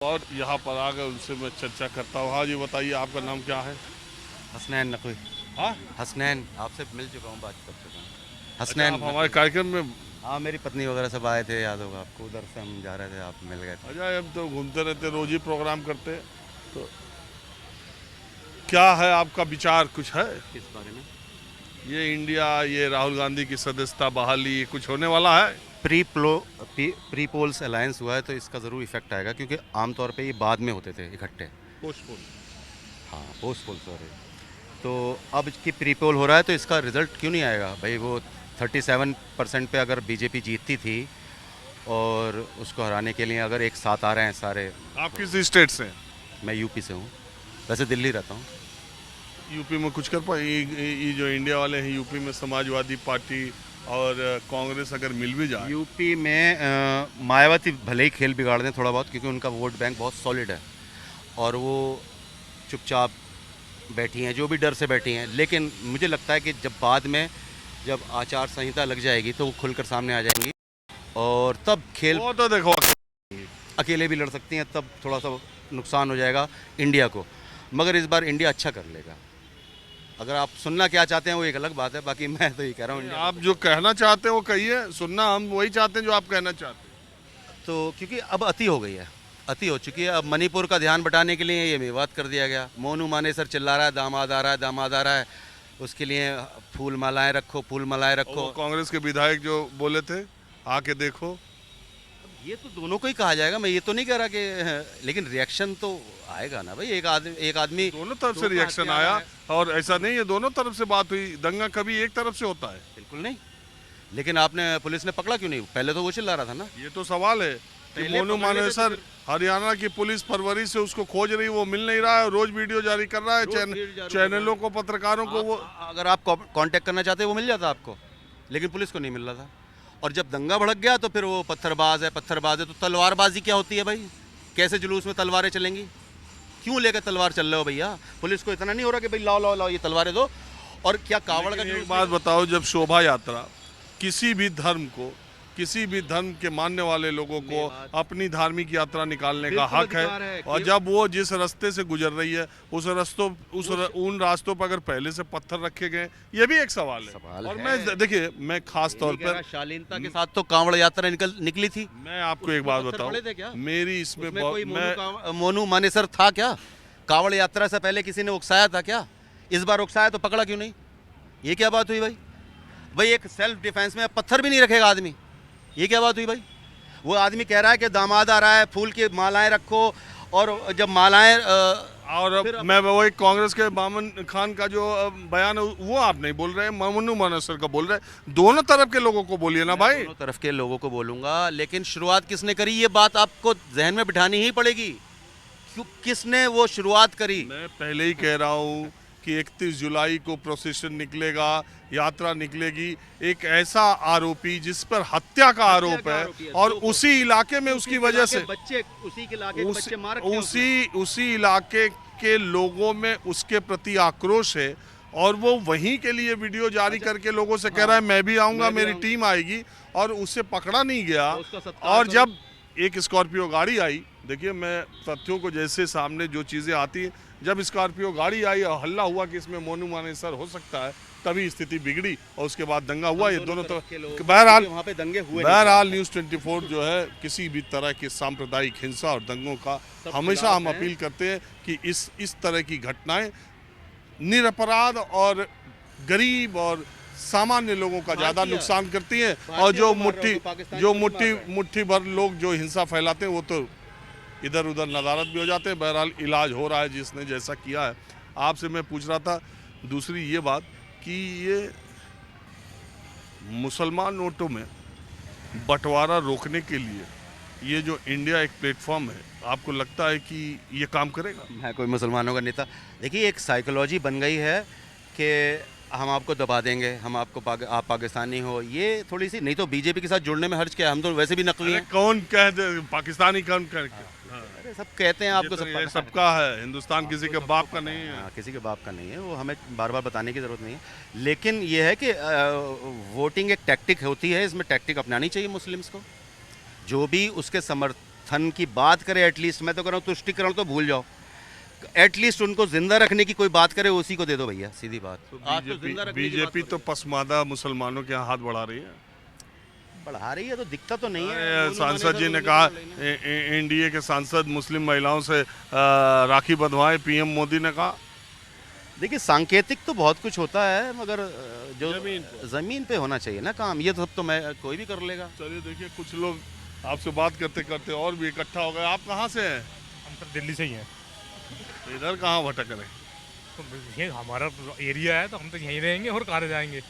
और यहाँ पर आकर उनसे मैं चर्चा करता हूँ। हाँ जी, बताइए आपका नाम क्या है? हसनैन नकवी। हाँ, हसनैन, आपसे मिल चुका हूँ, बात कर चुका हूँ। अच्छा, हसनैन आप हमारे नकवी। कार्यक्रम में। हाँ, मेरी पत्नी वगैरह सब आए थे, याद होगा आपको, उधर से हम जा रहे थे, आप मिल गए थे। अच्छा, हम तो घूमते रहते, रोज ही प्रोग्राम करते हैं। तो क्या है आपका विचार, कुछ है? किस बारे में? ये इंडिया, ये राहुल गांधी की सदस्यता बहाली, ये कुछ होने वाला है? प्री पोल्स अलायंस हुआ है तो इसका ज़रूर इफेक्ट आएगा, क्योंकि आमतौर पे ये बाद में होते थे इकट्ठे। पोस्टपोन। हाँ, पोस्ट पोल, सॉरी। तो अब इसकी प्री पोल हो रहा है तो इसका रिजल्ट क्यों नहीं आएगा भाई? वो 37% पे अगर बीजेपी जीतती थी, और उसको हराने के लिए अगर एक साथ आ रहे हैं सारे। आप किस स्टेट से हैं? मैं यूपी से हूँ, वैसे दिल्ली रहता हूँ। यूपी में कुछ कर पाए? ये जो इंडिया वाले हैं, यूपी में समाजवादी पार्टी और कांग्रेस अगर मिल भी जाए। यूपी में मायावती भले ही खेल बिगाड़ दें थोड़ा बहुत, क्योंकि उनका वोट बैंक बहुत सॉलिड है और वो चुपचाप बैठी हैं, जो भी डर से बैठी हैं। लेकिन मुझे लगता है कि जब बाद में, जब आचार संहिता लग जाएगी तो वो खुलकर सामने आ जाएंगी, और तब खेल वो तो देखो, अकेले भी लड़ सकती हैं, तब थोड़ा सा नुकसान हो जाएगा इंडिया को। मगर इस बार इंडिया अच्छा कर लेगा। अगर आप सुनना क्या चाहते हैं वो एक अलग बात है, बाकी मैं तो ये कह रहा हूँ इंडिया। आप जो कहना चाहते हैं वो कहिए, सुनना हम वही चाहते हैं जो आप कहना चाहते हैं। तो क्योंकि अब अति हो गई है, अति हो चुकी है। अब मणिपुर का ध्यान बटाने के लिए ये मेवात कर दिया गया। मोनू मानेसर चिल्ला रहा है दामाद आ रहा है, दामाद आ रहा है, उसके लिए फूल मालाएं रखो, फूल मालाएं और रखो। वो कांग्रेस के विधायक जो बोले थे, आके देखो। ये तो दोनों को ही कहा जाएगा, मैं ये तो नहीं कह रहा कि, लेकिन रिएक्शन तो आएगा ना भाई। एक आदमी दोनों तरफ से दो का रिएक्शन हत्यारा आया। है। और ऐसा नहीं है, दोनों तरफ से बात हुई। दंगा कभी एक तरफ से होता है? बिल्कुल नहीं। लेकिन आपने, पुलिस ने पकड़ा क्यों नहीं? पहले तो वो चिल्ला रहा था ना। ये तो सवाल है कि पहले मोनू पकड़ लेते तो मानेसर, फिर हरियाणा की पुलिस फरवरी से उसको खोज रही, वो मिल नहीं रहा है, रोज वीडियो जारी कर रहा है, रोज भीड़ जारी कर रहा चैनलों है। को, पत्रकारों को वो। अगर आप कांटेक्ट करना चाहते वो मिल जाता आपको, लेकिन पुलिस को नहीं मिल रहा था। और जब दंगा भड़क गया तो फिर वो पत्थरबाज है, पत्थरबाज है। तो तलवारबाजी क्या होती है भाई? कैसे जुलूस में तलवारें चलेंगी? क्यों लेकर तलवार चल रहे हो भैया? पुलिस को इतना नहीं हो रहा कि भाई लाओ लाओ लाओ ये तलवारें दो? और क्या कावड़ का लेकिन जुलूस एक बात बताओ, जब शोभा यात्रा किसी भी धर्म को, किसी भी धर्म के मानने वाले लोगों को अपनी धार्मिक यात्रा निकालने का बिल्कुल हक है, अधिकार है। और जब वो जिस रास्ते से गुजर रही है उन रास्तों पर अगर पहले से पत्थर रखे गए, ये भी एक सवाल है। सवाल और है। मैं देखिए, मैं खास तौर पर, शालीनता के साथ तो कांवड़ यात्रा निकली थी। मैं आपको एक बात पत्थर पड़े थे क्या? बताऊं, मेरी इसमें उसमें कोई मैं मोनू मानेसर था क्या? कांवड़ यात्रा से पहले किसी ने उकसाया था क्या? इस बार उकसाया तो पकड़ा क्यों नहीं? ये क्या बात हुई भाई? भाई एक सेल्फ डिफेंस में पत्थर भी नहीं रखेगा आदमी, ये क्या बात हुई भाई? वो आदमी कह रहा है कि दामाद आ रहा है, फूल की मालाएं रखो, और जब मालाएं और मैं वही कांग्रेस के मामन खान का जो बयान है, वो आप नहीं बोल रहे हैं, मोनू मानेसर का बोल रहे हैं। दोनों तरफ के लोगों को बोलिए ना भाई। दोनों तरफ के लोगों को बोलूंगा, लेकिन शुरुआत किसने करी ये बात आपको जहन में बिठानी ही पड़ेगी। क्यों, किसने वो शुरुआत करी? मैं पहले ही कह रहा हूँ कि 31 जुलाई को प्रोसेशन निकलेगा, यात्रा निकलेगी। एक ऐसा आरोपी जिस पर हत्या का आरोप है, और उसी इलाके में उसकी वजह से बच्चे, उसी के इलाके के बच्चे मार रखे हैं उसी इलाके के लोगों में उसके प्रति आक्रोश है, और वो वहीं के लिए वीडियो जारी करके लोगों से कह रहा है मैं भी आऊँगा, मेरी टीम आएगी, और उसे पकड़ा नहीं गया। और जब एक स्कॉर्पियो गाड़ी आई, देखिए मैं तथ्यों को जैसे सामने जो चीज़ें आती हैं, जब स्कॉर्पियो गाड़ी आई और हल्ला हुआ कि इसमें मोनू मानेसर हो सकता है, तभी स्थिति बिगड़ी और उसके बाद दंगा हुआ। ये दोनों तरफ बहरहाल, वहाँ पे दंगे हुए। बहरहाल न्यूज़ 24 जो है, किसी भी तरह के सांप्रदायिक हिंसा और दंगों का हमेशा हम अपील करते हैं कि इस तरह की घटनाएं निरपराध और गरीब और सामान्य लोगों का ज़्यादा नुकसान करती हैं, और जो मुट्ठी भर लोग जो हिंसा फैलाते हैं वो तो इधर उधर नदारत भी हो जाते हैं। बहरहाल इलाज हो रहा है जिसने जैसा किया है। आपसे मैं पूछ रहा था दूसरी ये बात कि ये मुसलमान नोटों में बंटवारा रोकने के लिए ये जो इंडिया एक प्लेटफॉर्म है, आपको लगता है कि ये काम करेगा? मैं कोई मुसलमानों का नेता, देखिए एक साइकोलॉजी बन गई है कि हम आपको दबा देंगे, हम आपको आप पाकिस्तानी हो। ये थोड़ी सी, नहीं तो बीजेपी के साथ जुड़ने में हर्ज क्या है? हम तो वैसे भी नकली हैं। कौन कह दे पाकिस्तानी, कौन कह? अरे सब कहते हैं आपको, सब पता सबका है, हिंदुस्तान किसी के बाप का नहीं है। हाँ, किसी के बाप का नहीं है, वो हमें बार बार बताने की ज़रूरत नहीं है। लेकिन ये है कि वोटिंग एक टैक्टिक होती है, इसमें टैक्टिक अपनानी चाहिए मुस्लिम्स को। जो भी उसके पुनरुत्थान की बात करे एटलीस्ट, मैं तो कह रहा हूँ तुष्टिकरण तो भूल जाओ, एटलीस्ट उनको जिंदा रखने की कोई बात करे उसी को दे दो भैया, सीधी बात। आज तो जिंदा रखने की बात बीजेपी तो पसमादा मुसलमानों के यहाँ हाथ बढ़ा रही है। बढ़ा रही है तो दिक्कत तो नहीं है। अरे, सांसद जी ने कहा एनडीए के सांसद मुस्लिम महिलाओं से राखी बंधवाएं, पीएम मोदी ने कहा। देखिए सांकेतिक तो बहुत कुछ होता है, मगर जो जमीन पे होना चाहिए ना काम, ये सब तो मैं कोई भी कर लेगा। चलिए देखिए, कुछ लोग आपसे बात करते करते और भी इकट्ठा हो गए। आप कहाँ से हैं? हम तो दिल्ली से ही हैं। इधर कहाँ भटक रहे? तो ये हमारा एरिया है तो हम तो यहीं रहेंगे और कहाँ जाएंगे।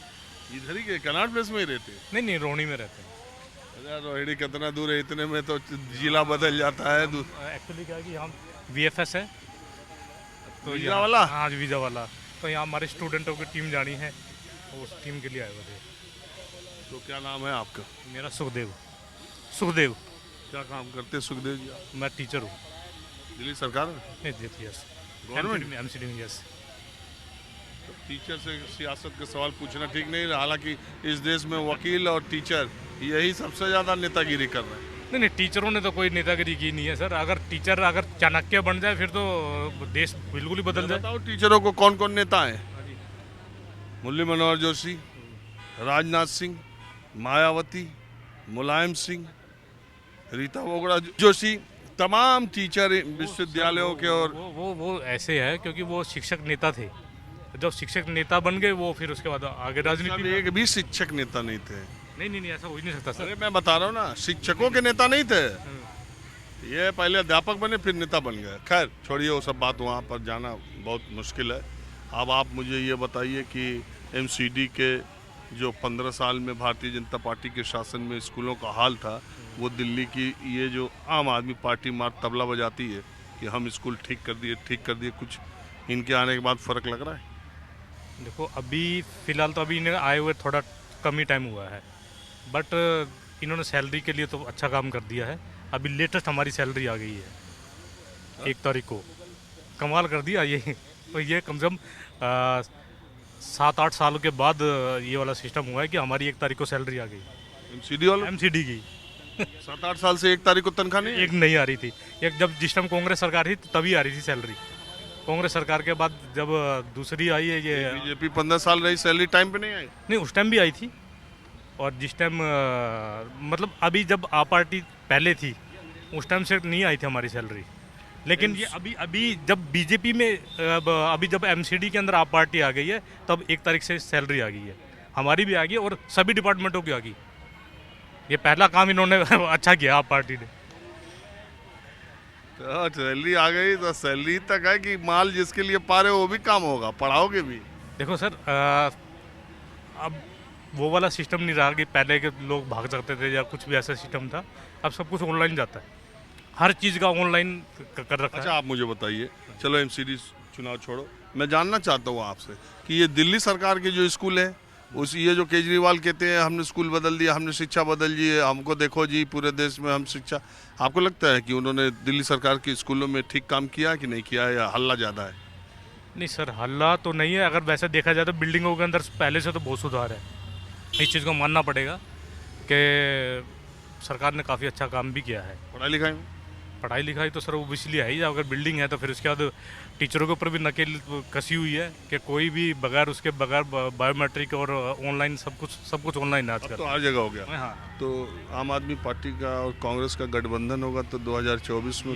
इधर ही के कनाट प्लेस में ही रहते हैं? नहीं रोहनी में रहते हैं। अरे रोहिणी कितना दूर है, इतने में तो जिला बदल जाता है। एक्चुअली क्या है कि यहाँ VFS है तो वीजा वाला? हाँ वीज़ा वाला, तो यहाँ हमारे स्टूडेंटों की टीम जानी है, उस टीम के लिए आए हुए थे। तो क्या नाम है आपका? मेरा सुखदेव। सुखदेव। क्या काम करते हैं सुखदेव जी आप? मैं टीचर हूँ। दिल्ली सरकार में? यस। गवर्नमेंट? MCD में यस। टीचर से सियासत के सवाल पूछना ठीक नहीं है, हालांकि इस देश में वकील और टीचर यही सबसे ज़्यादा नेतागिरी कर रहे हैं। नहीं टीचरों ने तो कोई नेतागिरी की नहीं है सर। अगर टीचर अगर चाणक्य बन जाए फिर तो देश बिल्कुल ही बदल जाए। बताओ टीचरों को कौन कौन नेता है? मुरली मनोहर जोशी, राजनाथ सिंह, मायावती, मुलायम सिंह, रीता बोगड़ा जोशी, तमाम टीचर विश्वविद्यालयों के। और वो ऐसे है क्योंकि वो शिक्षक नेता थे। जब शिक्षक नेता बन गए वो फिर उसके बाद आगे राजनीति में। एक भी शिक्षक नेता नहीं थे। नहीं ऐसा हो ही नहीं सकता सर। अरे मैं बता रहा हूँ ना, शिक्षकों के नेता नहीं थे ये, पहले अध्यापक बने फिर नेता बन गए। खैर छोड़िए वो सब बात, वहाँ पर जाना बहुत मुश्किल है। अब आप मुझे ये बताइए कि MCD के जो 15 साल में भारतीय जनता पार्टी के शासन में स्कूलों का हाल था, वो दिल्ली की ये जो आम आदमी पार्टी मार तबला बजाती है कि हम स्कूल ठीक कर दिए, कुछ इनके आने के बाद फ़र्क लग रहा है? देखो अभी फ़िलहाल तो अभी इन्हें आए हुए थोड़ा कम ही टाइम हुआ है, बट इन्होंने सैलरी के लिए तो अच्छा काम कर दिया है। अभी लेटेस्ट हमारी सैलरी आ गई है 1 तारीख को। कमाल कर दिया ये। तो ये कम से कम 7-8 सालों के बाद ये वाला सिस्टम हुआ है कि हमारी 1 तारीख को सैलरी आ गई। MCD की 7-8 साल से 1 तारीख को तनख्वाह नहीं? एक नहीं आ रही थी। एक जब जिस टाइम कांग्रेस सरकार थी तभी आ रही थी सैलरी। कांग्रेस सरकार के बाद जब दूसरी आई है ये बीजेपी 15 साल रही, सैलरी टाइम पे नहीं आई? नहीं उस टाइम भी आई थी। और जिस टाइम मतलब अभी जब आ पार्टी पहले थी उस टाइम से नहीं आई थी हमारी सैलरी। लेकिन ये अभी जब बीजेपी में अभी जब MCD के अंदर आप पार्टी आ गई है तब 1 तारीख से सैलरी आ गई है, हमारी भी आ गई और सभी डिपार्टमेंटों की आ गई। ये पहला काम इन्होंने अच्छा किया आप पार्टी ने। तो सैलरी आ गई तो सैलरी तक है कि माल जिसके लिए पा रहे हो वो भी काम होगा, पढ़ाओगे भी? देखो सर अब वो वाला सिस्टम नहीं रहा कि पहले के लोग भाग सकते थे या कुछ भी ऐसा सिस्टम था। अब सब कुछ ऑनलाइन जाता है, हर चीज़ का ऑनलाइन कर रखा है। अच्छा आप मुझे बताइए, चलो MCD चुनाव छोड़ो, मैं जानना चाहता हूँ आपसे कि ये दिल्ली सरकार के जो स्कूल है उस ये जो केजरीवाल कहते हैं हमने स्कूल बदल दिया, हमने शिक्षा बदल दी है, हमको देखो जी पूरे देश में हम शिक्षा, आपको लगता है कि उन्होंने दिल्ली सरकार के स्कूलों में ठीक काम किया कि नहीं किया, या हल्ला ज़्यादा है? नहीं सर हल्ला तो नहीं है। अगर वैसे देखा जाए तो बिल्डिंगों के अंदर पहले से तो बहुत सुधार है। इस चीज़ को मानना पड़ेगा कि सरकार ने काफ़ी अच्छा काम भी किया है। पढ़ाई लिखाई तो सर वो इसलिए है ही, अगर बिल्डिंग है तो फिर उसके बाद टीचरों के ऊपर भी नकेल कसी हुई है कि कोई भी बगैर बायोमेट्रिक और ऑनलाइन सब कुछ ऑनलाइन है आजकल। तो हर जगह हो गया। हाँ। तो आम आदमी पार्टी का और कांग्रेस का गठबंधन होगा तो 2024 में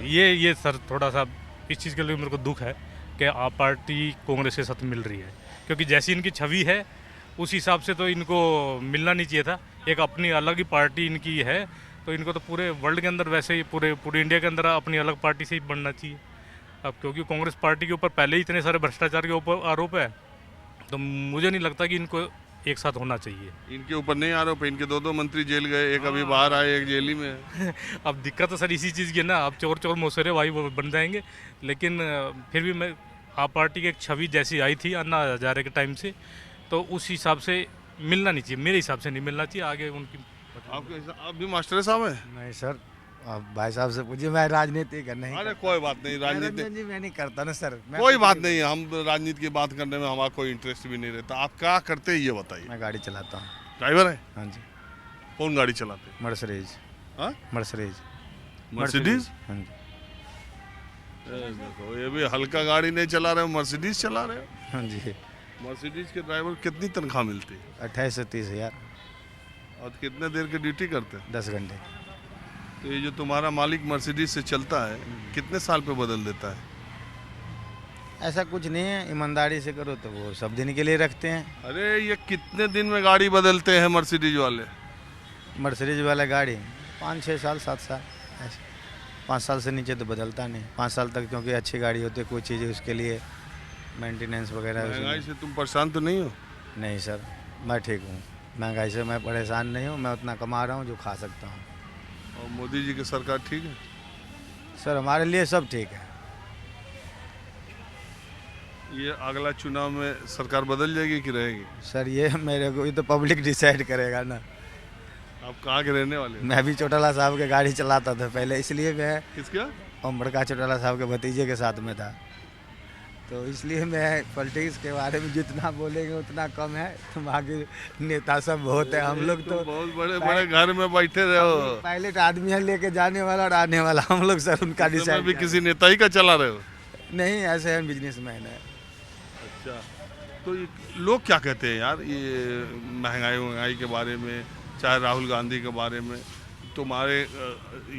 ये सर थोड़ा सा इस चीज़ के लिए मेरे को दुख है कि आप पार्टी कांग्रेस के साथ मिल रही है, क्योंकि जैसी इनकी छवि है उस हिसाब से तो इनको मिलना नहीं चाहिए था। एक अपनी अलग ही पार्टी इनकी है तो इनको तो पूरे वर्ल्ड के अंदर वैसे ही पूरे इंडिया के अंदर अपनी अलग पार्टी से ही बनना चाहिए। अब क्योंकि कांग्रेस पार्टी के ऊपर पहले ही इतने सारे भ्रष्टाचार के ऊपर आरोप है तो मुझे नहीं लगता कि इनको एक साथ होना चाहिए। इनके ऊपर नहीं आरोप है, इनके 2 मंत्री जेल गए, एक अभी बाहर आए, एक जेल ही में है। अब दिक्कत तो सर इसी चीज़ की है ना, अब चोर मौसेरे भाई वो बन जाएंगे। लेकिन फिर भी मैं आप पार्टी की एक छवि जैसी आई थी अन्ना हजारे के टाइम से, तो उस हिसाब से मिलना नहीं चाहिए, मेरे हिसाब से नहीं मिलना चाहिए आगे उनकी। आप भी मास्टर साहब हैं? नहीं सर, आप भाई साहब से पूछिए, मैं राजनीति करना ही। अरे कोई बात नहीं, राजनीति जी मैं नहीं करता ना सर। कोई बात नहीं, हम राजनीति की बात करने में हमारा कोई इंटरेस्ट भी नहीं रहता। आप क्या करते हैं ये बताइए? मैं गाड़ी चलाता हूँ। ड्राइवर है? हाँ जी। कौन गाड़ी चलाते हैं? मर्सरीज। हाँ? मर्सरीज। मर्सिडीज? हाँ जी। देखो ये भी हल्का गाड़ी नहीं चला रहे हो, मर्सिडीज चला रहे हो। हाँ जी। मर्सिडीज के ड्राइवर कितनी तनख्वाह मिलती है 28 से 30 हज़ार, और कितने देर की ड्यूटी करते हैं? 10 घंटे। तो ये जो तुम्हारा मालिक मर्सिडीज से चलता है कितने साल पे बदल देता है? ऐसा कुछ नहीं है, ईमानदारी से करो तो वो सब दिन के लिए रखते हैं। अरे ये कितने दिन में गाड़ी बदलते हैं मर्सिडीज वाले? मर्सिडीज वाला गाड़ी 5-6 साल 7 साल ऐसे, 5 साल से नीचे तो बदलता नहीं। 5 साल तक, क्योंकि अच्छी गाड़ी होती है, कोई चीज़ उसके लिए मेंटेनेंस वगैरह महंगाई से तुम परेशान तो नहीं हो? नहीं सर, मैं ठीक हूँ। महंगाई से मैं परेशान नहीं हूँ, मैं उतना कमा रहा हूँ जो खा सकता हूँ। और मोदी जी की सरकार ठीक है? सर हमारे लिए सब ठीक है। ये अगला चुनाव में सरकार बदल जाएगी कि रहेगी? सर ये मेरे को, ये तो पब्लिक डिसाइड करेगा ना। आप कहाँ के रहने वाले हो? मैं भी चौटाला साहब के गाड़ी चलाता था पहले, इसलिए मैं किसका? ओम प्रकाश चौटाला साहब के भतीजे के साथ में था, तो इसलिए मैं पॉलिटिक्स के बारे में जितना बोलेंगे उतना कम है। तुम आगे नेता सब बहुत है, हम लोग तो बहुत बड़े बड़े घर में बैठे रहे हो। पायलट आदमी है, लेके जाने वाला और आने वाला हम लोग सर उनका इस समय डिसाइड भी किसी नेता ही का चला रहे हो? नहीं, ऐसे हैं बिजनेसमैन है। अच्छा, तो ये लोग क्या कहते हैं यार ये महंगाई के बारे में, चाहे राहुल गांधी के बारे में? तुम्हारे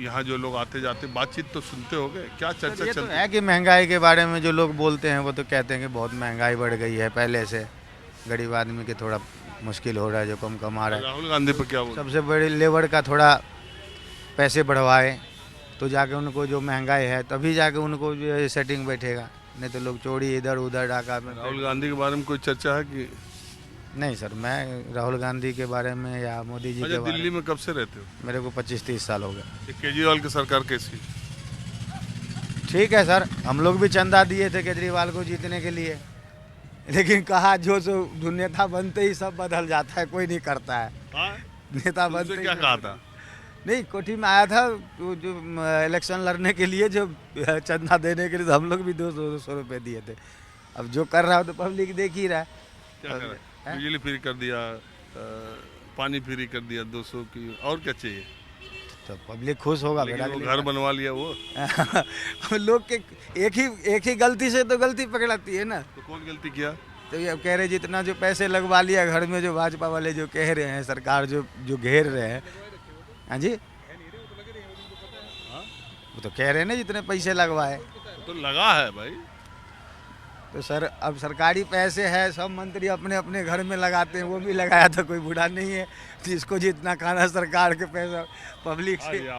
यहाँ जो लोग आते जाते बातचीत तो सुनते होगे, क्या चर्चा ये तो चलती है कि महंगाई के बारे में जो लोग बोलते हैं वो तो कहते हैं कि बहुत महंगाई बढ़ गई है पहले से, गरीब आदमी के थोड़ा मुश्किल हो रहा है जो कम कमा रहा है। राहुल गांधी पर क्या बोलते? सबसे बड़ी लेबर का थोड़ा पैसे बढ़वाए तो जाके उनको जो महंगाई है तभी जाके उनको जो है सेटिंग बैठेगा, नहीं तो लोग चोरी इधर उधर डाका में। राहुल गांधी के बारे में कोई चर्चा है कि? नहीं सर, मैं राहुल गांधी के बारे में या मोदी जी के अच्छा, बारे दिल्ली में, में कब से रहते हो? मेरे को 25-30 साल हो गए। ये केजरीवाल की सरकार कैसी? ठीक है सर, हम लोग भी चंदा दिए थे केजरीवाल को जीतने के लिए, लेकिन कहा जो नेता बनते ही सब बदल जाता है, कोई नहीं करता है। हाँ? नेता बनते तुमसे ही क्या कहा था? नहीं, कोठी में आया था वो जो इलेक्शन लड़ने के लिए, जो चंदा देने के लिए, तो हम लोग भी 200 रुपये दिए थे। अब जो कर रहा हो तो पब्लिक देख ही रहा है। क्या कर? बिजली फ्री कर दिया, पानी फ्री कर दिया 200 की, और क्या चाहिए? तो पब्लिक खुश होगा। लेकिन वो घर बनवा लिया वो। लोग के एक ही गलती से तो गलती पकड़ाती है ना। तो कौन गलती किया? तो ये अब कह रहे जितना जो पैसे लगवा लिया घर में, जो भाजपा वाले जो कह रहे हैं, सरकार जो घेर रहे हैं। हाँ जी, वो तो कह रहे हैं ना जितने पैसे लगवाए। तो लगा है भाई। तो सर अब सरकारी पैसे है, सब मंत्री अपने अपने घर में लगाते हैं, वो भी लगाया तो कोई बुरा नहीं है। जिसको जितना खाना सरकार के पैसा पब्लिक से।